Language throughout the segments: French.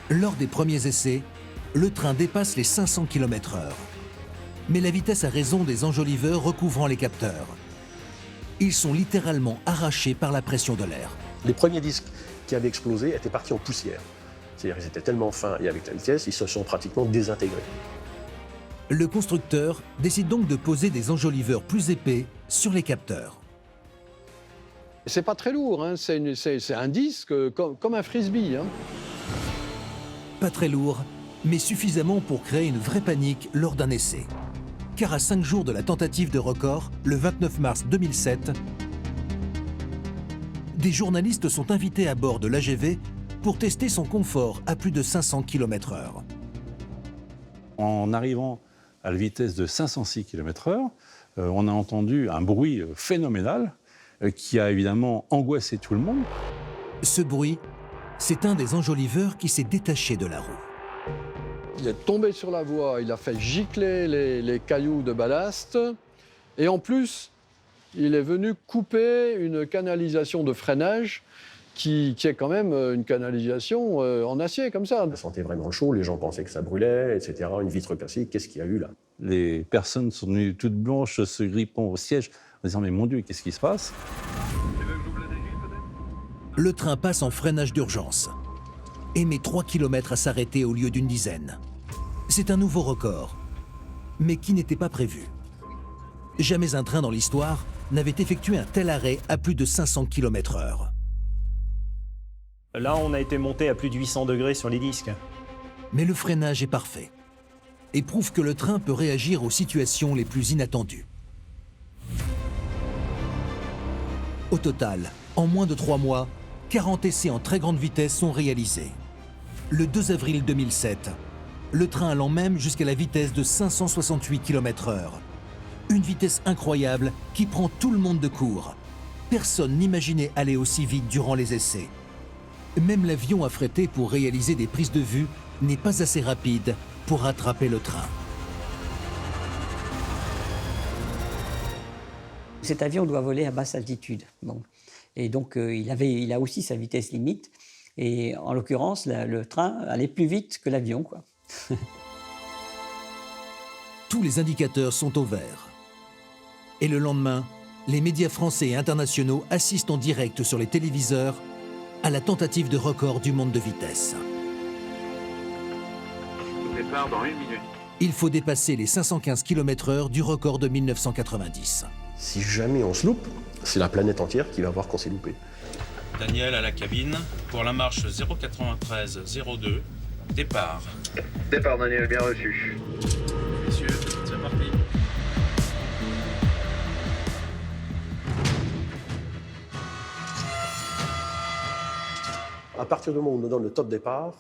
Lors des premiers essais, le train dépasse les 500 km/h. Mais la vitesse a raison des enjoliveurs recouvrant les capteurs. Ils sont littéralement arrachés par la pression de l'air. Les premiers disques qui avaient explosé étaient partis en poussière. C'est-à-dire qu'ils étaient tellement fins et avec la vitesse, ils se sont pratiquement désintégrés. Le constructeur décide donc de poser des enjoliveurs plus épais sur les capteurs. C'est pas très lourd, hein. C'est un disque comme un frisbee. Hein. Pas très lourd, mais suffisamment pour créer une vraie panique lors d'un essai. Car à 5 jours de la tentative de record, le 29 mars 2007, des journalistes sont invités à bord de l'AGV pour tester son confort à plus de 500 km/h. En arrivant à la vitesse de 506 km/h, on a entendu un bruit phénoménal qui a évidemment angoissé tout le monde. Ce bruit, c'est un des enjoliveurs qui s'est détaché de la roue. Il est tombé sur la voie, il a fait gicler les cailloux de ballast. Et en plus, il est venu couper une canalisation de freinage qui est quand même une canalisation en acier, comme ça. Ça sentait vraiment chaud, les gens pensaient que ça brûlait, etc. Une vitre cassée, qu'est-ce qu'il y a eu là? Les personnes sont venues toutes blanches, se grippant au siège, en disant « Mais mon Dieu, qu'est-ce qui se passe ?» Le train passe en freinage d'urgence et met 3 km à s'arrêter au lieu d'une dizaine. C'est un nouveau record, mais qui n'était pas prévu. Jamais un train dans l'histoire n'avait effectué un tel arrêt à plus de 500 km/h. Là, on a été monté à plus de 800 degrés sur les disques. Mais le freinage est parfait et prouve que le train peut réagir aux situations les plus inattendues. Au total, en moins de 3 mois, 40 essais en très grande vitesse sont réalisés. Le 2 avril 2007, le train allant même jusqu'à la vitesse de 568 km/h. Une vitesse incroyable qui prend tout le monde de court. Personne n'imaginait aller aussi vite durant les essais. Même l'avion affrété pour réaliser des prises de vue n'est pas assez rapide pour rattraper le train. Cet avion doit voler à basse altitude. Bon. Et donc, il a aussi sa vitesse limite. Et en l'occurrence, le train allait plus vite que l'avion, quoi. Tous les indicateurs sont au vert. Et le lendemain, les médias français et internationaux assistent en direct sur les téléviseurs à la tentative de record du monde de vitesse. Départ dans 1 minute. Il faut dépasser les 515 km/h du record de 1990. Si jamais on se loupe, c'est la planète entière qui va voir qu'on s'est loupé. Daniel à la cabine pour la marche 093-02. Départ. Départ Daniel, bien reçu. Messieurs, c'est parti. À partir du moment où on nous donne le top départ,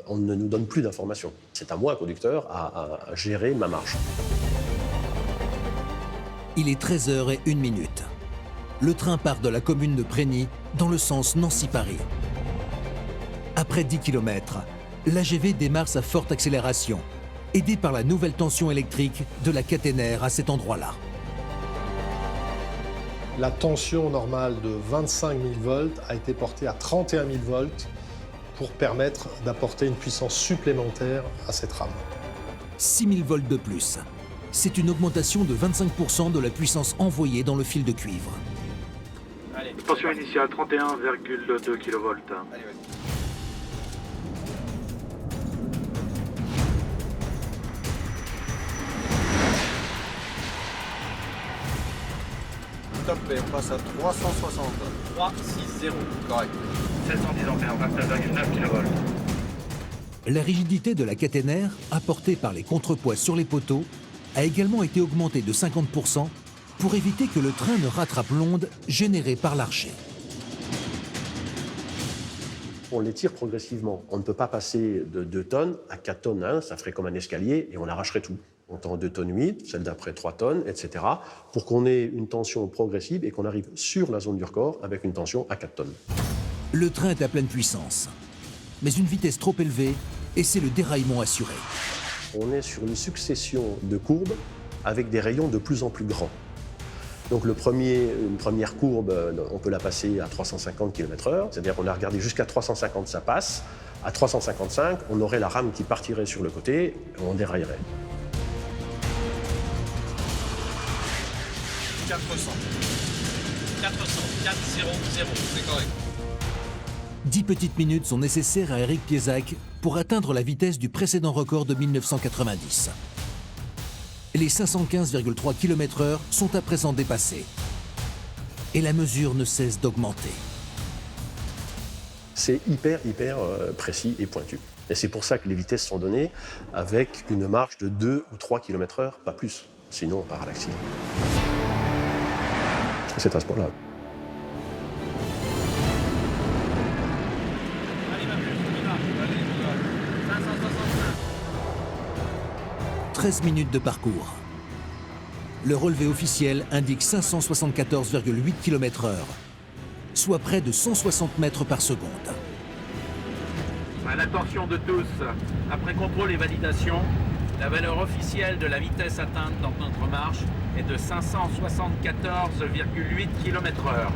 on ne nous donne plus d'informations. C'est à moi, conducteur, à gérer ma marche. Il est 13h01. Le train part de la commune de Prégny dans le sens Nancy-Paris. Après 10 km, l'AGV démarre sa forte accélération, aidé par la nouvelle tension électrique de la caténaire à cet endroit-là. La tension normale de 25 000 volts a été portée à 31 000 volts pour permettre d'apporter une puissance supplémentaire à cette rame. 6 000 volts de plus. C'est une augmentation de 25% de la puissance envoyée dans le fil de cuivre. Allez. Tension initiale 31,2 kV. Allez, vas-y. Top et on passe à 360. 360. Correct. 710 ampères, 29,9 kV. La rigidité de la caténaire, apportée par les contrepoids sur les poteaux, a également été augmentée de 50% pour éviter que le train ne rattrape l'onde générée par l'archet. On les tire progressivement. On ne peut pas passer de 2 tonnes à 4 tonnes. Hein, ça ferait comme un escalier et on arracherait tout. On tend 2 tonnes 8, celle d'après 3 tonnes, etc. pour qu'on ait une tension progressive et qu'on arrive sur la zone du record avec une tension à 4 tonnes. Le train est à pleine puissance, mais une vitesse trop élevée et c'est le déraillement assuré. On est sur une succession de courbes avec des rayons de plus en plus grands. Donc une première courbe, on peut la passer à 350 km/h, c'est-à-dire qu'on a regardé jusqu'à 350, ça passe. À 355, on aurait la rame qui partirait sur le côté et on déraillerait. 400. 400, c'est correct. 10 petites minutes sont nécessaires à Eric Piesac pour atteindre la vitesse du précédent record de 1990. Les 515,3 km/h sont à présent dépassés. Et la mesure ne cesse d'augmenter. C'est hyper précis et pointu. Et c'est pour ça que les vitesses sont données avec une marge de 2 ou 3 km/h, pas plus. Sinon, on part à l'accident. C'est à ce point-là. 13 minutes de parcours. Le relevé officiel indique 574,8 km/h, soit près de 160 mètres par seconde. À l'attention de tous, après contrôle et validation, la valeur officielle de la vitesse atteinte dans notre marche est de 574,8 km/h.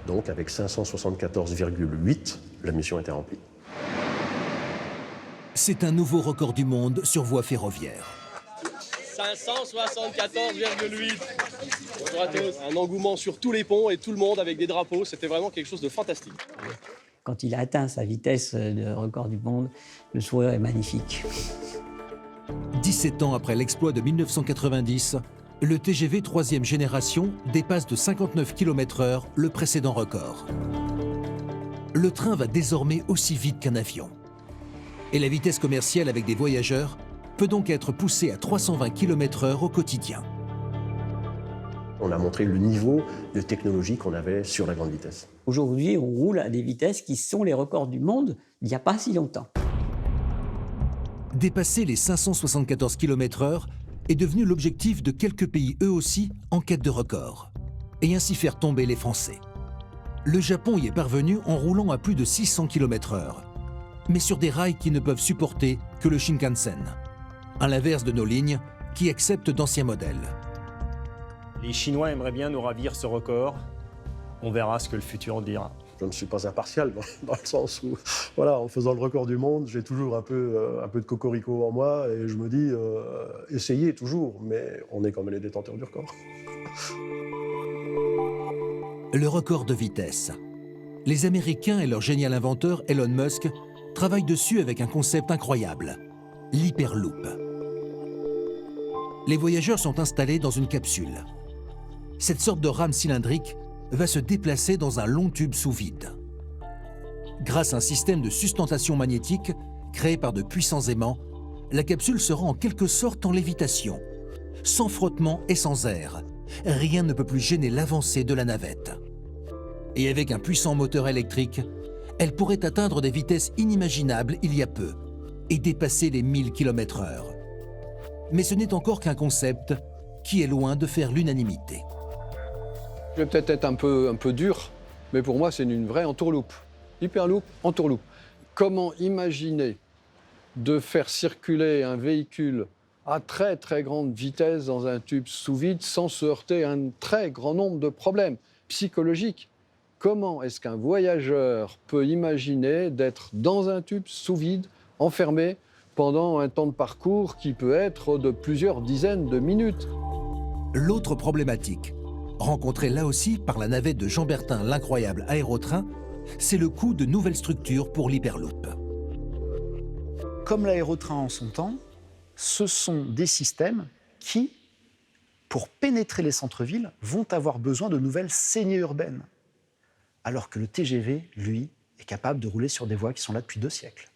Donc avec 574,8, la mission était remplie. C'est un nouveau record du monde sur voie ferroviaire. 574,8. Bonjour à tous. Un engouement sur tous les ponts et tout le monde avec des drapeaux. C'était vraiment quelque chose de fantastique. Quand il a atteint sa vitesse de record du monde, le sourire est magnifique. 17 ans après l'exploit de 1990, le TGV 3e génération dépasse de 59 km/h le précédent record. Le train va désormais aussi vite qu'un avion. Et la vitesse commerciale avec des voyageurs peut donc être poussée à 320 km/h au quotidien. On a montré le niveau de technologie qu'on avait sur la grande vitesse. Aujourd'hui, on roule à des vitesses qui sont les records du monde il n'y a pas si longtemps. Dépasser les 574 km/h est devenu l'objectif de quelques pays eux aussi en quête de record, et ainsi faire tomber les Français. Le Japon y est parvenu en roulant à plus de 600 km/h, mais sur des rails qui ne peuvent supporter que le Shinkansen, à l'inverse de nos lignes qui acceptent d'anciens modèles. Les Chinois aimeraient bien nous ravir ce record. On verra ce que le futur dira. Je ne suis pas impartial dans le sens où, voilà, en faisant le record du monde, j'ai toujours un peu de cocorico en moi et je me dis, essayez toujours, mais on est quand même les détenteurs du record. Le record de vitesse. Les Américains et leur génial inventeur Elon Musk travaillent dessus avec un concept incroyable, l'hyperloop. Les voyageurs sont installés dans une capsule. Cette sorte de rame cylindrique va se déplacer dans un long tube sous vide. Grâce à un système de sustentation magnétique créé par de puissants aimants, la capsule sera en quelque sorte en lévitation, sans frottement et sans air. Rien ne peut plus gêner l'avancée de la navette. Et avec un puissant moteur électrique, elle pourrait atteindre des vitesses inimaginables il y a peu et dépasser les 1000 km/h. Mais ce n'est encore qu'un concept qui est loin de faire l'unanimité. Je vais peut-être être un peu dur, mais pour moi, c'est une vraie entourloupe. Hyperloop, entourloupe. Comment imaginer de faire circuler un véhicule à très très grande vitesse dans un tube sous vide sans se heurter à un très grand nombre de problèmes psychologiques? Comment est-ce qu'un voyageur peut imaginer d'être dans un tube sous vide, enfermé, pendant un temps de parcours qui peut être de plusieurs dizaines de minutes? L'autre problématique, rencontrée là aussi par la navette de Jean Bertin, l'incroyable aérotrain, c'est le coût de nouvelles structures pour l'hyperloop. Comme l'aérotrain en son temps, ce sont des systèmes qui, pour pénétrer les centres-villes, vont avoir besoin de nouvelles saignées urbaines. Alors que le TGV, lui, est capable de rouler sur des voies qui sont là depuis 2 siècles.